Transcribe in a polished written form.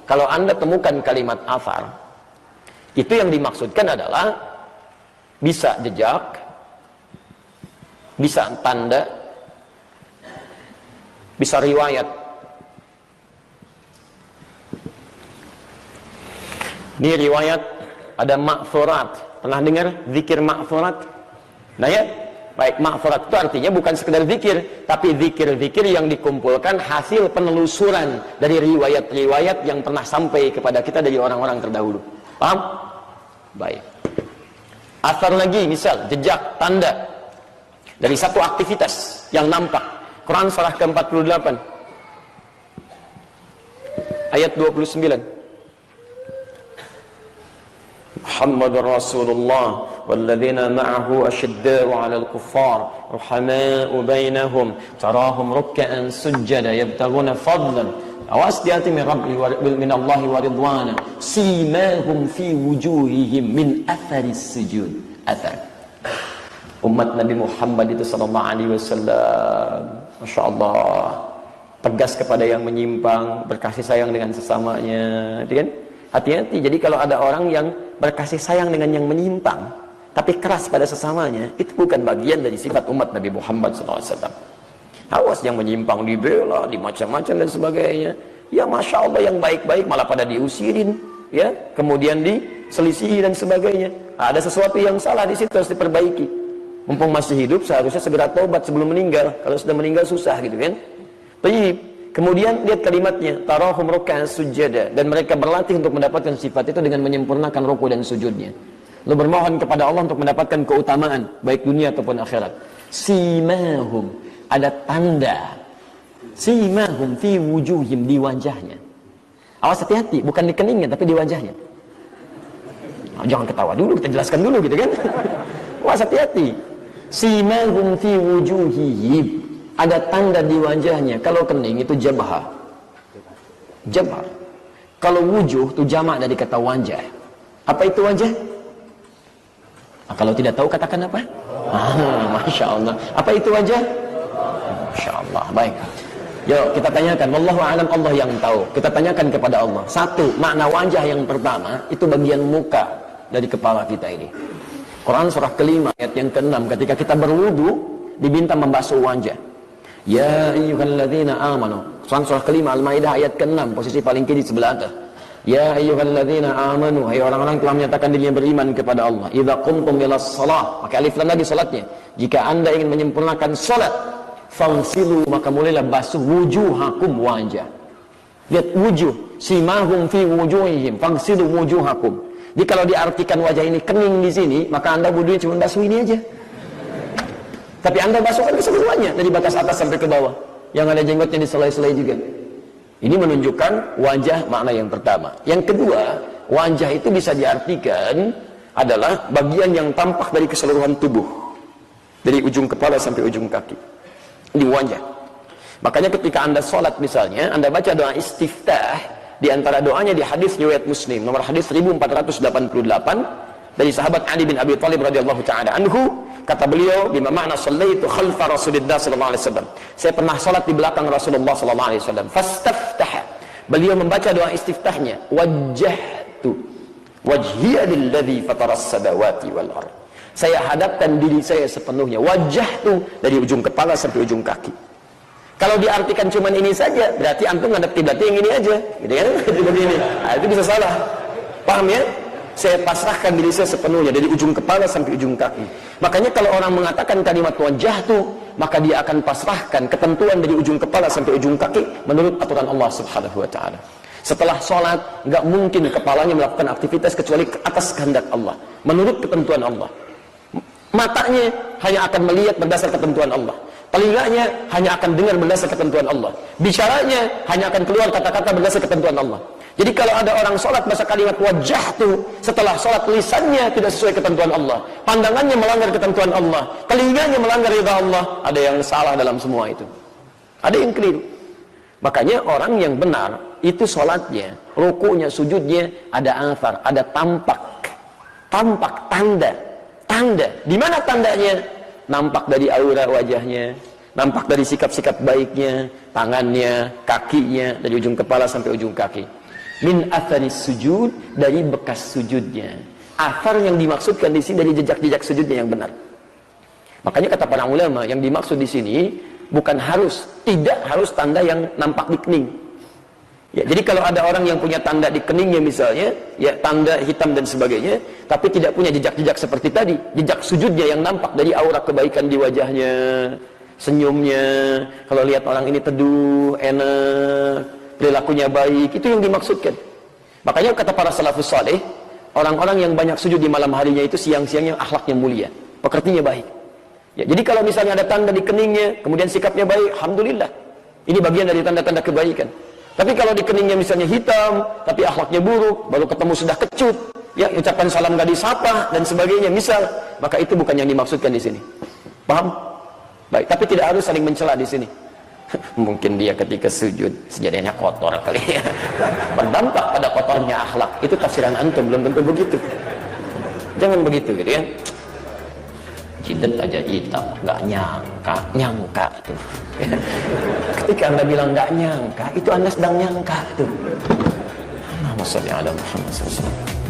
Kalau Anda temukan kalimat athar, itu yang dimaksudkan adalah bisa jejak, bisa tanda, bisa riwayat. Ini riwayat, ada ma'thurat. Pernah dengar zikir ma'thurat? Nah ya, baik, ma'thurat itu artinya bukan sekedar zikir, tapi zikir-zikir yang dikumpulkan hasil penelusuran dari riwayat-riwayat yang pernah sampai kepada kita dari orang-orang terdahulu. Paham? Baik. Athar lagi, misal jejak, tanda dari satu aktivitas yang nampak. Quran surah ke-48 ayat 29. Muhammadur Rasulullah walladzina ma'ahu asyidda'u 'alal kuffar ruhama'u bainahum tarahum ruk'an sujada yabtaghuna fadlan awas diati min rabbi min Allahi wa ridwana simahum fi wujuhihim min atharis sujud. Athar umat Nabi Muhammad itu sallallahu alaihi wasallam, Masya Allah, tegas kepada yang menyimpang, berkasih sayang dengan sesamanya, kan? Hati-hati. Jadi kalau ada orang yang berkasih sayang dengan yang menyimpang tapi keras pada sesamanya, itu bukan bagian dari sifat umat Nabi Muhammad SAW. Awas, yang menyimpang dibela, dimacam-macam dan sebagainya. Ya Masya Allah, yang baik-baik malah pada diusirin, ya, kemudian diselisihi dan sebagainya. Ada sesuatu yang salah di situ, harus diperbaiki. Mumpung masih hidup seharusnya segera tobat sebelum meninggal. Kalau sudah meninggal susah, gitu kan? Baik. Kemudian lihat kalimatnya, tarahum ruk'an sujada, dan mereka berlatih untuk mendapatkan sifat itu dengan menyempurnakan ruku dan sujudnya. Lalu bermohon kepada Allah untuk mendapatkan keutamaan baik dunia ataupun akhirat. Simahum, ada tanda. Simahum fi wujuhim, di wajahnya. Awas, hati-hati, bukan di keningnya tapi di wajahnya. Nah, jangan ketawa dulu, kita jelaskan dulu, gitu kan? Awas, hati-hati. Simahum fi wujuhihim, ada tanda di wajahnya. Kalau kening itu jabha. Jabha. Kalau wujuh itu jamak dari kata wajah. Apa itu wajah? Nah, kalau tidak tahu katakan apa? Masya Allah. Apa itu wajah? Masya Allah. Baik. Yuk kita tanyakan. Wallahu a'lam, Allah yang tahu. Kita tanyakan kepada Allah. Satu, makna wajah yang pertama itu bagian muka dari kepala kita ini. Quran surah kelima ayat yang ke-6, ketika kita berwudu diminta membasuh wajah. Ya ayyuhalladzina amanu. Surah kelima Al-Maidah ayat ke-6, posisi paling kiri sebelah atas. Ya ayyuhalladzina amanu, hai orang-orang telah menyatakan dirinya beriman kepada Allah. Idza qumtum ilas shalah, pakai alif lam lagi salatnya. Jika Anda ingin menyempurnakan salat, fagsilu, maka mulailah basuh wujuhakum, wajah. Lihat wujuh, simahum fi wujuhihim, fagsilu wujuhakum. Jadi kalau diartikan wajah ini kening di sini, maka Anda wudunya cuma basuh ini aja. Tapi Anda basuhkan keseluruhannya dari batas atas sampai ke bawah. Yang ada jenggotnya di selai-selai juga. Ini menunjukkan wajah, makna yang pertama. Yang kedua, wajah itu bisa diartikan adalah bagian yang tampak dari keseluruhan tubuh. Dari ujung kepala sampai ujung kaki. Di wajah. Makanya ketika Anda sholat misalnya, Anda baca doa istiftah, di antara doanya di hadis riwayat Muslim, nomor hadis 1488, dari sahabat Ali bin Abi Thalib radhiyallahu ta'ala anhu, kata beliau, bima makna shallaitu khalfa Rasulillah sallallahu alaihi wasallam. Saya pernah salat di belakang Rasulullah sallallahu alaihi wasallam. Fastaftaha. Beliau membaca doa istiftahnya, wajjahtu wajhiya lilladzi fataras samawati wal ardh. Saya hadapkan diri saya sepenuhnya, wajjahtu, dari ujung kepala sampai ujung kaki. Kalau diartikan cuman ini saja, berarti antum ngadep kiblatnya yang ini aja, gitu kan? Seperti ini. Nah, itu bisa salah. Paham ya? Saya pasrahkan diri saya sepenuhnya dari ujung kepala sampai ujung kaki. Makanya kalau orang mengatakan kalimat wajah itu, maka dia akan pasrahkan ketentuan dari ujung kepala sampai ujung kaki menurut aturan Allah Subhanahu wa taala. Setelah sholat, nggak mungkin kepalanya melakukan aktivitas kecuali ke atas kehendak Allah, menurut ketentuan Allah. Matanya hanya akan melihat berdasar ketentuan Allah. Telinganya hanya akan dengar berdasar ketentuan Allah. Bicaranya hanya akan keluar kata-kata berdasar ketentuan Allah. Jadi kalau ada orang sholat bahasa kalimat wajah itu, setelah sholat lisannya tidak sesuai ketentuan Allah, pandangannya melanggar ketentuan Allah, telinganya melanggar ridha Allah, ada yang salah dalam semua itu. Ada yang keliru. Makanya orang yang benar itu sholatnya, rukunya, sujudnya ada athar, ada tampak, tanda. Di mana tandanya? Nampak dari aura wajahnya, nampak dari sikap-sikap baiknya, tangannya, kakinya, dari ujung kepala sampai ujung kaki. Min atharis sujud, dari bekas sujudnya. Athar yang dimaksudkan di sini dari jejak-jejak sujudnya yang benar. Makanya kata para ulama, yang dimaksud di sini bukan tidak harus tanda yang nampak di kening. Ya, jadi kalau ada orang yang punya tanda di keningnya misalnya, ya tanda hitam dan sebagainya, tapi tidak punya jejak-jejak seperti tadi, jejak sujudnya yang nampak dari aura kebaikan di wajahnya, senyumnya, kalau lihat orang ini teduh, enak, perilakunya baik, itu yang dimaksudkan. Makanya kata para salafus saleh, orang-orang yang banyak sujud di malam harinya itu siang-siangnya akhlaknya mulia, pekertinya baik. Ya, jadi kalau misalnya ada tanda di keningnya, kemudian sikapnya baik, alhamdulillah. Ini bagian dari tanda-tanda kebaikan. Tapi kalau di keningnya misalnya hitam, tapi akhlaknya buruk, baru ketemu sudah kecut, ya ucapan salam gak disapa dan sebagainya, misal, maka itu bukan yang dimaksudkan di sini. Paham? Baik, tapi tidak harus saling mencela di sini. Mungkin dia ketika sujud sejadahnya kotor kali ya. Berdampak pada kotornya akhlak. Itu tafsiran antum, belum tentu begitu. Jangan begitu gitu ya. Jidat aja hitam, nggak nyangka tuh. Ketika Anda bilang nggak nyangka, itu Anda sedang nyangka tuh. Allahumma sholli ala Muhammad sallallahu alaihi wasallam.